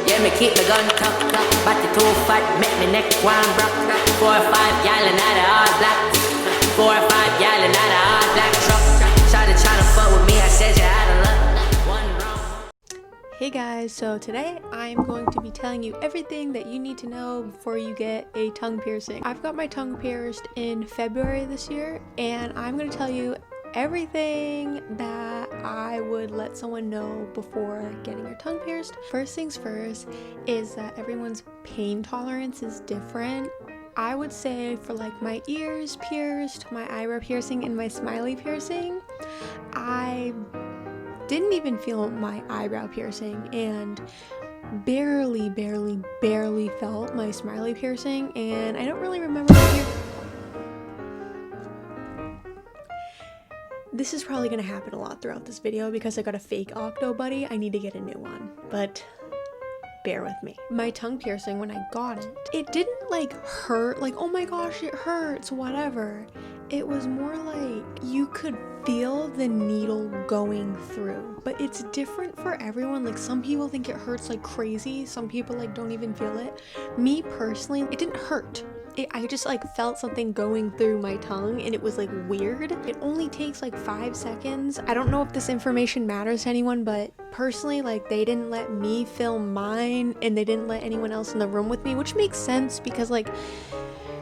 Yeah, me keep the gun tucked up, but the too fat make me neck one broke. 4 or 5 gal and out of all black. 4 or 5 gal and out of all black truck. Try to fuck with me, I said you out of luck. One wrong. Hey guys, so today I'm going to be telling you everything that you need to know before you get a tongue piercing. I've got my tongue pierced in February this year, and I'm going to tell you everything that I would let someone know before getting your tongue pierced. First things first is that everyone's pain tolerance is different. I would say for like my ears pierced, my eyebrow piercing, and my smiley piercing, I didn't even feel my eyebrow piercing and barely felt my smiley piercing, and I don't really remember This is probably going to happen a lot throughout this video because I got a fake octo buddy. I need to get a new one, but bear with me. My tongue piercing, when I got it, it didn't like hurt, like oh my gosh it hurts, whatever. It was more like you could feel the needle going through, but it's different for everyone. Like some people think it hurts like crazy, some people like don't even feel it. Me personally, it didn't hurt. I just like felt something going through my tongue and it was like weird. It only takes like 5 seconds. I don't know if this information matters to anyone, but personally, like they didn't let me film mine and they didn't let anyone else in the room with me, which makes sense because like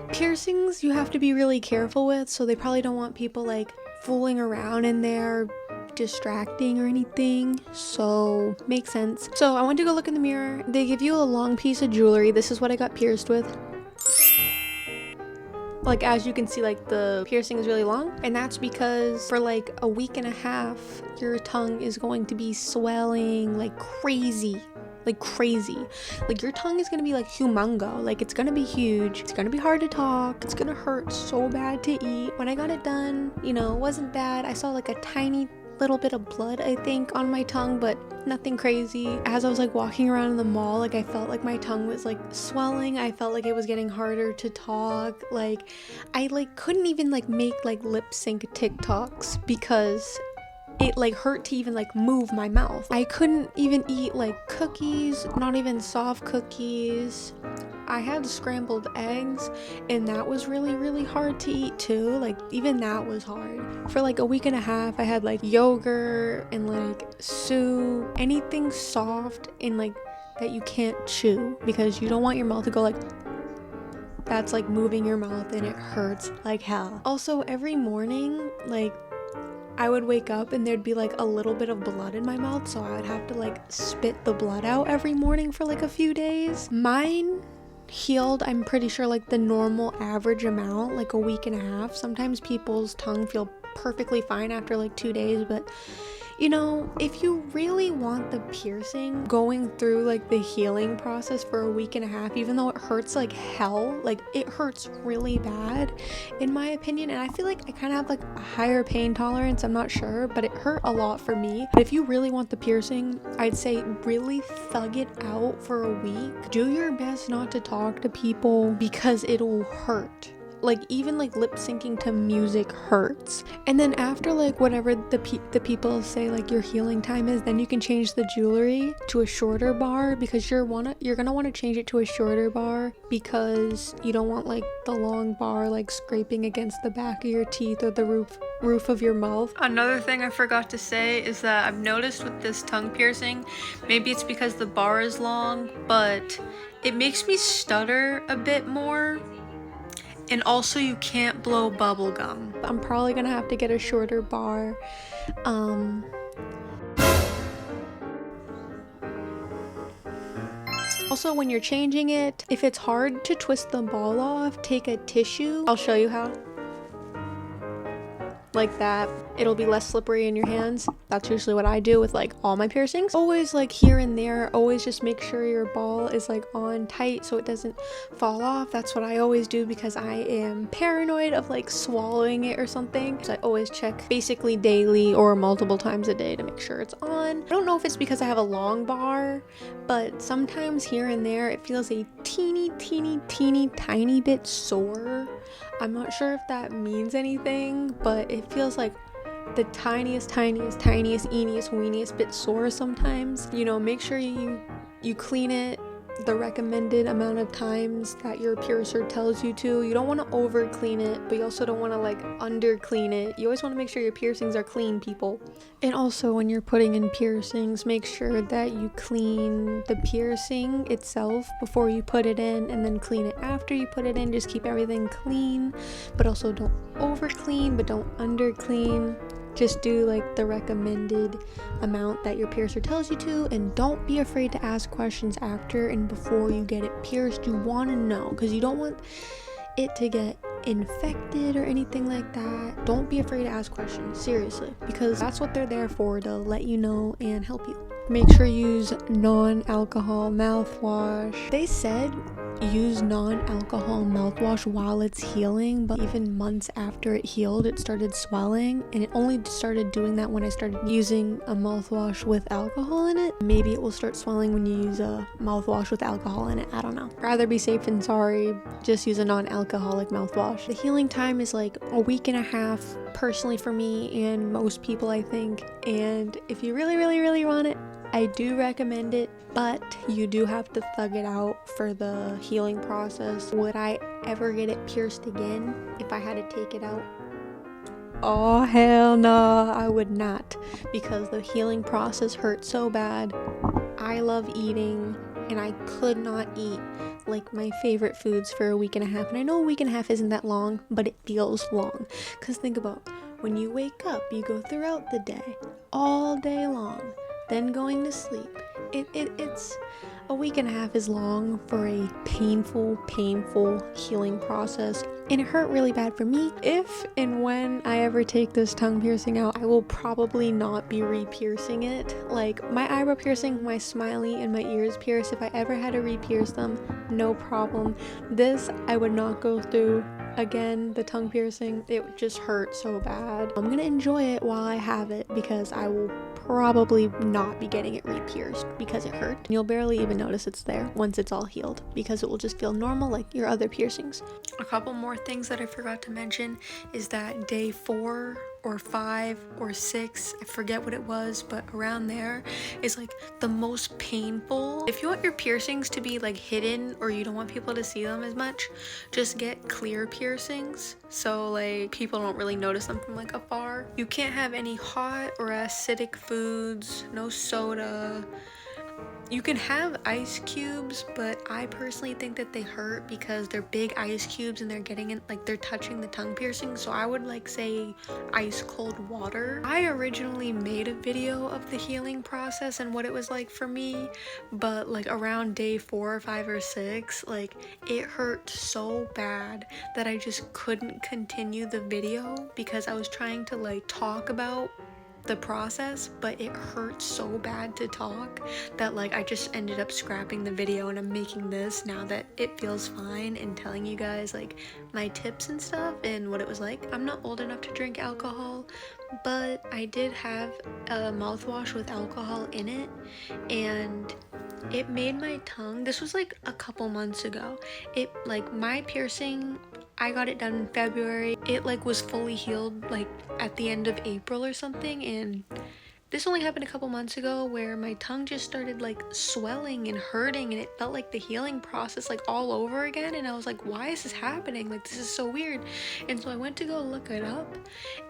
piercings you have to be really careful with, so they probably don't want people like fooling around in there, distracting or anything, so makes sense. So I went to go look in the mirror. They give you a long piece of jewelry. This is what I got pierced with. Like as you can see, like the piercing is really long, and that's because for like a week and a half your tongue is going to be swelling like crazy. Like your tongue is gonna be like humongo, like it's gonna be huge, it's gonna be hard to talk, it's gonna hurt so bad to eat. When I got it done, you know, it wasn't bad. I saw like a tiny little bit of blood, I think, on my tongue, but nothing crazy. As I was like walking around in the mall, like I felt like my tongue was like swelling. I felt like it was getting harder to talk. Like I like couldn't even like make like lip sync TikToks because it like hurt to even like move my mouth. I couldn't even eat like cookies, not even soft cookies. I had scrambled eggs and that was really hard to eat too. Like even that was hard. For like a week and a half I had like yogurt and like soup, anything soft and like that you can't chew because you don't want your mouth to go like that's like moving your mouth and it hurts like hell. Also every morning like I would wake up and there'd be like a little bit of blood in my mouth, so I would have to like spit the blood out every morning for like a few days. Mine healed, I'm pretty sure, like the normal average amount, like a week and a half. Sometimes people's tongue feel perfectly fine after like 2 days, but you know, if you really want the piercing, going through like the healing process for a week and a half, even though it hurts like hell, like it hurts really bad in my opinion, and I feel like I kind of have like a higher pain tolerance, I'm not sure, but it hurt a lot for me. But if you really want the piercing, I'd say really thug it out for a week. Do your best not to talk to people because it'll hurt. Like even like lip syncing to music hurts. And then after like whatever the people say like your healing time is, then you can change the jewelry to a shorter bar because you're gonna want to change it to a shorter bar because you don't want like the long bar like scraping against the back of your teeth or the roof of your mouth. Another thing I forgot to say is that I've noticed with this tongue piercing, maybe it's because the bar is long, but it makes me stutter a bit more. And also you can't blow bubble gum. I'm probably gonna have to get a shorter bar. Also when you're changing it, if it's hard to twist the ball off, take a tissue. I'll show you how. Like that, it'll be less slippery in your hands. That's usually what I do with like all my piercings. Always like here and there, always just make sure your ball is like on tight so it doesn't fall off. That's what I always do because I am paranoid of like swallowing it or something. So I always check basically daily or multiple times a day to make sure it's on. I don't know if it's because I have a long bar, but sometimes here and there it feels a teeny tiny bit sore. I'm not sure if that means anything, but it feels like the tiniest, eeniest, weeniest bit sore sometimes. You know, make sure you You clean it the recommended amount of times that your piercer tells you to. You don't want to over clean it, but you also don't want to like under clean it. You always want to make sure your piercings are clean, people. And also when you're putting in piercings, make sure that you clean the piercing itself before you put it in, and then clean it after you put it in. Just keep everything clean, but also don't over clean, but don't under clean. Just do like the recommended amount that your piercer tells you to, and don't be afraid to ask questions after and before you get it pierced. You want to know, because you don't want it to get infected or anything like that. Don't be afraid to ask questions, seriously, because that's what they're there for, to let you know and help you. Make sure you use non-alcohol mouthwash. They said use non-alcohol mouthwash while it's healing, but even months after it healed, it started swelling, and it only started doing that when I started using a mouthwash with alcohol in it. Maybe it will start swelling when you use a mouthwash with alcohol in it. I don't know. Rather be safe than sorry. Just use a non-alcoholic mouthwash. The healing time is like a week and a half, personally, for me and most people, I think. And if you really, really, really want it, I do recommend it, but you do have to thug it out for the healing process. Would I ever get it pierced again if I had to take it out? Oh, hell no, I would not, because the healing process hurt so bad. I love eating, and I could not eat like my favorite foods for a week and a half. And I know a week and a half isn't that long, but it feels long. Because think about, when you wake up, you go throughout the day, all day long, then going to sleep. It's a week and a half is long for a painful healing process, and it hurt really bad for me. If and when I ever take this tongue piercing out, I will probably not be re-piercing it. Like my eyebrow piercing, my smiley, and my ears pierced, if I ever had to re-pierce them, no problem. This I would not go through again. The tongue piercing, it just hurt so bad. I'm gonna enjoy it while I have it, because I will probably not be getting it re-pierced because it hurt. You'll barely even notice it's there once it's all healed, because it will just feel normal like your other piercings. A couple more things that I forgot to mention is that day 4 or 5 or 6, I forget what it was, but around there is like the most painful. If you want your piercings to be like hidden, or you don't want people to see them as much, just get clear piercings, so like people don't really notice them from like afar. You can't have any hot or acidic foods, no soda. You can have ice cubes, but I personally think that they hurt because they're big ice cubes and they're getting in, like they're touching the tongue piercing. So I would like say ice cold water. I originally made a video of the healing process and what it was like for me, but like around day 4 or 5 or 6, like it hurt so bad that I just couldn't continue the video, because I was trying to like talk about the process, but it hurt so bad to talk that like I just ended up scrapping the video, and I'm making this now that it feels fine and telling you guys like my tips and stuff and what it was like. I'm not old enough to drink alcohol, but I did have a mouthwash with alcohol in it, and it made my tongue, this was like a couple months ago, it like my piercing, I got it done in February. It like was fully healed like at the end of April or something, and this only happened a couple months ago, where my tongue just started like swelling and hurting, and it felt like the healing process like all over again, and I was like, why is this happening? Like, this is so weird. And so I went to go look it up,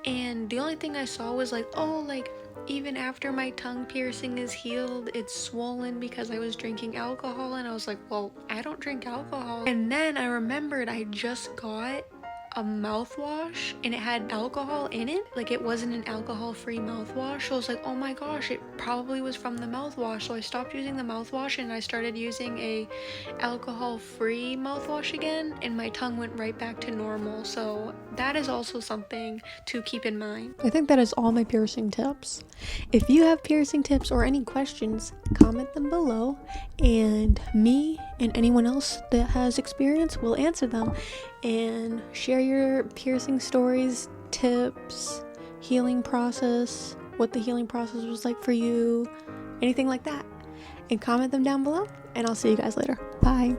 and the only thing I saw was like, oh, like even after my tongue piercing is healed, it's swollen because I was drinking alcohol. And I was like, well, I don't drink alcohol. And then I remembered I just got a mouthwash and it had alcohol in it. Like, it wasn't an alcohol-free mouthwash. So I was like, oh my gosh, it probably was from the mouthwash. So I stopped using the mouthwash and I started using a alcohol-free mouthwash again, and my tongue went right back to normal. So that is also something to keep in mind. I think that is all my piercing tips. If you have piercing tips or any questions, comment them below, and me and anyone else that has experience will answer them. And share your piercing stories, tips, healing process, what the healing process was like for you, anything like that. And comment them down below, and I'll see you guys later. Bye.